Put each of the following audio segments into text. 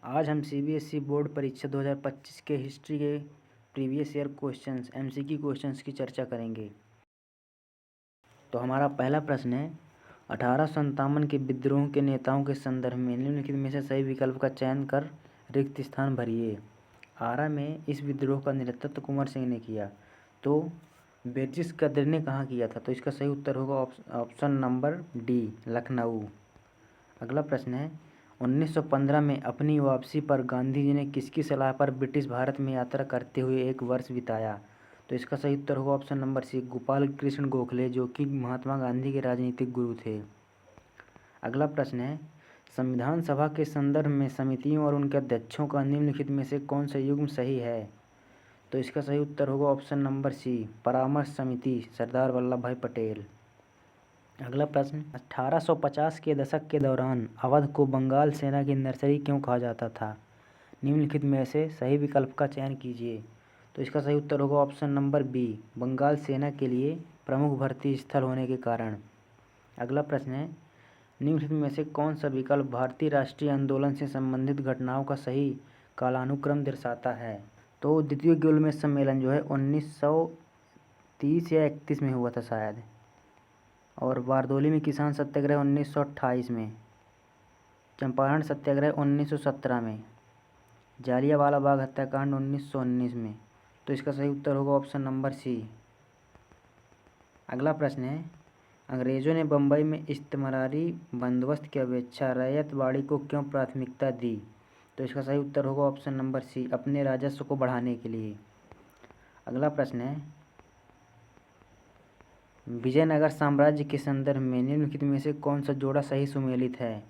आज हम CBSE board परीक्षा 2025 के हिस्ट्री के previous year questions MCQ questions की चर्चा करेंगे। तो हमारा पहला प्रश्न है, 1857 के विद्रोह के नेताओं के संदर्भ में निम्नलिखित में से सही विकल्प का चयन कर रिक्त स्थान भरिए। आरा में इस विद्रोह का नेतृत्व कुंवर सिंह ने किया। तो बेरजिस कदर ने कहाँ किया था? तो इसका सही उत्तर होगा ऑप्शन नंबर डी, लखनऊ। अगला प्रश्न है, 1915 में अपनी वापसी पर गांधी जी ने किसकी सलाह पर ब्रिटिश भारत में यात्रा करते हुए एक वर्ष बिताया? तो इसका सही उत्तर होगा option number C, Gopal Krishna Gokhale, जो कि महात्मा गांधी के राजनीतिक गुरु थे। अगला प्रश्न है, संविधान सभा के संदर्भ में समितियों और उनके अध्यक्षों का निम्नलिखित में से कौन सा युग्म सही है? तो इसका सही उत्तर होगा ऑप्शन नंबर सी, परामर्श समिति, सरदार वल्लभ भाई पटेल। अगला प्रश्न, 1850 के दशक के दौरान अवध को बंगाल सेना की नर्सरी क्यों कहा जाता था? निम्नलिखित में से सही विकल्प का चयन कीजिए। तो इसका सही उत्तर होगा ऑप्शन नंबर बी, बंगाल सेना के लिए प्रमुख भर्ती स्थल होने के कारण। अगला प्रश्न है, निम्नलिखित में से कौन सा विकल्प भारतीय राष्ट्रीय आंदोलन से संबंधित घटनाओं का सही कालानुक्रम दर्शाता है? तो द्वितीय गोलमेज सम्मेलन जो है 1930 या 31 में हुआ था शायद, और बारदोली में किसान सत्याग्रह 1928 में, चंपारण सत्याग्रह 1917 में, जालियांवाला बाग हत्याकांड 1919 में। तो इसका सही उत्तर होगा ऑप्शन नंबर सी। अगला प्रश्न है, अंग्रेजों ने बम्बई में इस्तेमारी बंदोबस्त की अपेक्षा रैयतवाड़ी को क्यों प्राथमिकता दी? तो इसका सही उत्तर होगा ऑप्शन नंबर सी, अपने राजस्व को बढ़ाने के लिए। अगला प्रश्न है, विजयनगर साम्राज्य के संदर्भ में निम्नलिखित में से कौन सा जोड़ा सही सुमेलित है?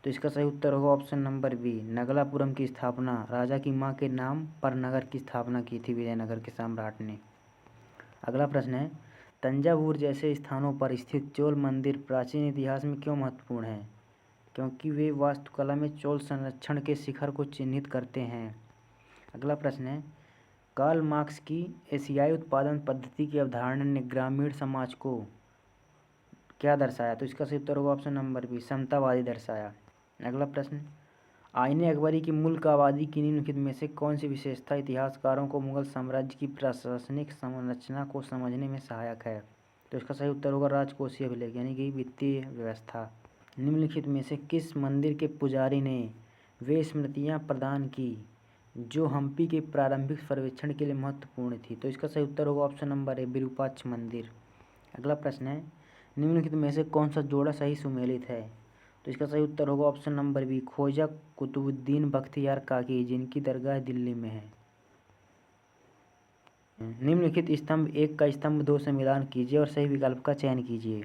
तो इसका सही उत्तर होगा ऑप्शन नंबर बी, नगलापुरम की स्थापना, राजा की मां के नाम पर नगर की स्थापना की थी विजयनगर के सम्राट ने। अगला प्रश्न है, तंजावुर जैसे स्थानों पर स्थित चोल मंदिर प्राचीन इतिहास में क्यों महत्वपूर्ण है? क्योंकि वे वास्तुकला में चोल संरक्षण के शिखर को चिन्हित करते हैं। अगला प्रश्न है, कार्ल मार्क्स की एशियाई उत्पादन पद्धति की अवधारणा ने ग्रामीण समाज को क्या दर्शाया? तो इसका सही उत्तर होगा ऑप्शन नंबर बी, समतावादी दर्शाया। अगला प्रश्न, आईने अकबरी की मुल्क आबादी की निम्नलिखित में से कौन सी विशेषता इतिहासकारों को मुगल साम्राज्य की प्रशासनिक संरचना को समझने में सहायक है? तो इसका सही उत्तर होगा राजकोषीय अभिलेख, यानी कि वित्तीय व्यवस्था। निम्नलिखित में से किस मंदिर के पुजारी ने वे स्मृतियाँ प्रदान की जो हम्पी के प्रारंभिक सर्वेक्षण के लिए महत्वपूर्ण थी? तो इसका सही उत्तर होगा ऑप्शन नंबर ए, विरूपाक्ष मंदिर। अगला प्रश्न है, निम्नलिखित में से कौन सा जोड़ा सही सुमेलित है? तो इसका सही उत्तर होगा option number B, Khwaja Qutbuddin Bakhtiyar Kaki, जिनकी दरगाह दिल्ली में है। निम्नलिखित स्तंभ 1 का स्तंभ 2 से मिलान कीजिए और सही विकल्प का चयन कीजिए।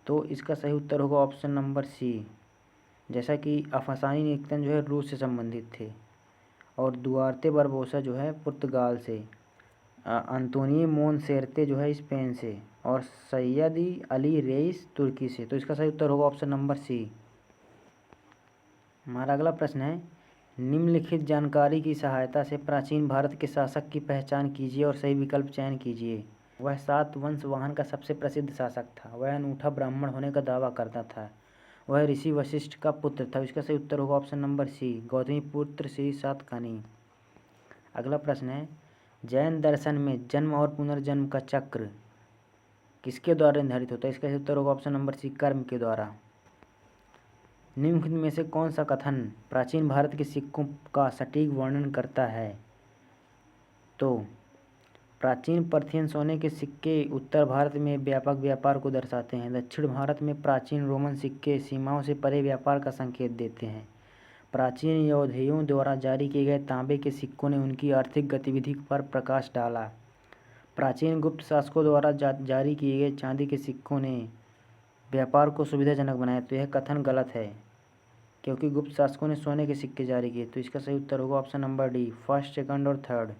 तो इसका सही उत्तर होगा ऑप्शन नंबर सी, जैसा कि अफसानी निकेतन जो है रूस से संबंधित थे, और दुआर्ते बारबोसा जो है पुर्तगाल से, अंतोनियो मोनसेरते जो है स्पेन से, और सैयदी अली रेइस तुर्की से। तो इसका सही उत्तर होगा ऑप्शन नंबर सी। हमारा अगला प्रश्न है, निम्नलिखित जानकारी की सहायता से प्राचीन भारत के शासक की पहचान कीजिए और सही विकल्प चयन कीजिए। वह 7 वंशवाहन का सबसे प्रसिद्ध शासक था। वह अनूठा ब्राह्मण होने का दावा करता था। वह ऋषि वशिष्ठ का पुत्र था। इसका सही उत्तर होगा ऑप्शन नंबर सी, गौतमी पुत्र श्री सातकर्णी। अगला प्रश्न है, जैन दर्शन में जन्म और पुनर्जन्म का चक्र किसके द्वारा निर्धारित होता है? इसका सही उत्तर होगा ऑप्शन नंबर सी, कर्म के द्वारा। निम्नलिखित में से कौन सा कथन प्राचीन भारत के सिक्कों का सटीक वर्णन करता है? तो प्राचीन पार्थियन सोने के सिक्के उत्तर भारत में व्यापक व्यापार को दर्शाते हैं। दक्षिण भारत में प्राचीन रोमन सिक्के सीमाओं से परे व्यापार का संकेत देते हैं। प्राचीन यौधेयों द्वारा जारी किए गए तांबे के सिक्कों ने उनकी आर्थिक गतिविधि पर प्रकाश डाला। प्राचीन गुप्त शासकों द्वारा जारी किए गए चांदी के सिक्कों ने व्यापार को सुविधाजनक बनाया। तो यह कथन गलत है, क्योंकि गुप्त शासकों ने सोने के सिक्के जारी किए। तो इसका सही उत्तर होगा option number D, first, second और थर्ड।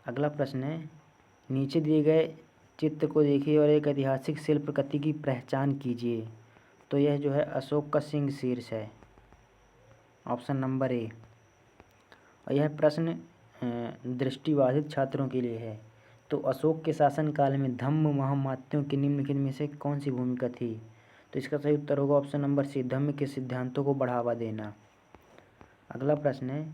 अगला प्रश्न है, नीचे दिए गए चित्र को देखिए और एक ऐतिहासिक शिल्पकृति की पहचान कीजिए। तो यह जो है अशोक का सिंह शीर्ष है, ऑप्शन नंबर ए। और यह प्रश्न दृष्टिबाधित छात्रों के लिए है। तो अशोक के शासनकाल में धम्म महामात्यों की निम्नलिखित में से कौन सी भूमिका थी? तो इसका सही उत्तर होगा ऑप्शन नंबर सी, धम्म के सिद्धांतों को बढ़ावा देना। अगला प्रश्न है,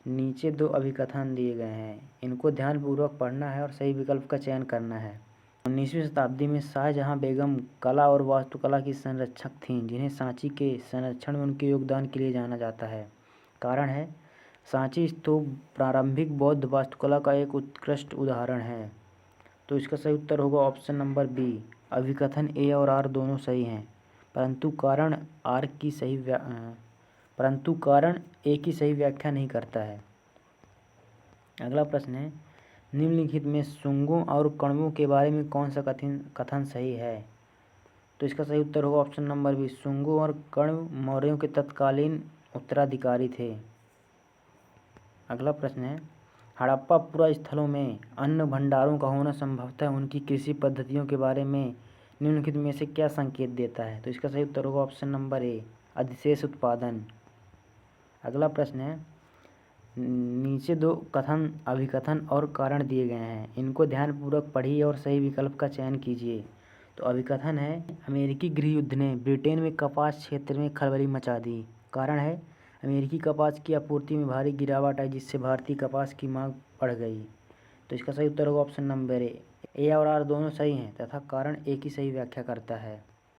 नीचे दो अभिकथन दिए गए हैं, इनको ध्यानपूर्वक पढ़ना है और सही विकल्प का चयन करना है। 19वीं शताब्दी में शाहजहां बेगम कला और वास्तुकला की संरक्षक थीं, जिन्हें सांची के संरक्षण में उनके योगदान के लिए जाना जाता है। कारण है, सांची स्तूप प्रारंभिक बौद्ध वास्तुकला का एक उत्कृष्ट उदाहरण है। तो इसका सही उत्तर होगा ऑप्शन नंबर बी, अभिकथन ए और आर दोनों सही हैं, परंतु कारण ए की सही व्याख्या नहीं करता है। अगला प्रश्न है, निम्नलिखित में शुंगों और कण्वों के बारे में कौन सा कथन सही है? तो इसका सही उत्तर होगा ऑप्शन नंबर बी, शुंगों और कण्व मौर्यों के तत्कालीन उत्तराधिकारी थे। अगला प्रश्न है, हड़प्पा पुरा स्थलों में अन्न भंडारों का होना संभवतः उनकी कृषि पद्धतियों के बारे में निम्नलिखित में से क्या संकेत देता है? तो इसका सही उत्तर होगा ऑप्शन नंबर ए, अधिशेष उत्पादन। अगला प्रश्न है, नीचे दो कथन, अभिकथन और कारण दिए गए हैं, इनको ध्यानपूर्वक पढ़िए और सही विकल्प का चयन कीजिए। तो अभिकथन है, अमेरिकी गृह युद्ध ने ब्रिटेन में कपास क्षेत्र में खलबली मचा दी। कारण है, अमेरिकी कपास की आपूर्ति में भारी गिरावट आई, जिससे भारतीय कपास की मांग बढ़ गई। तो इसका सही उत्तर होगा ऑप्शन नंबर ए और आर दोनों सही हैं तथा कारण ए की सही व्याख्या करता है।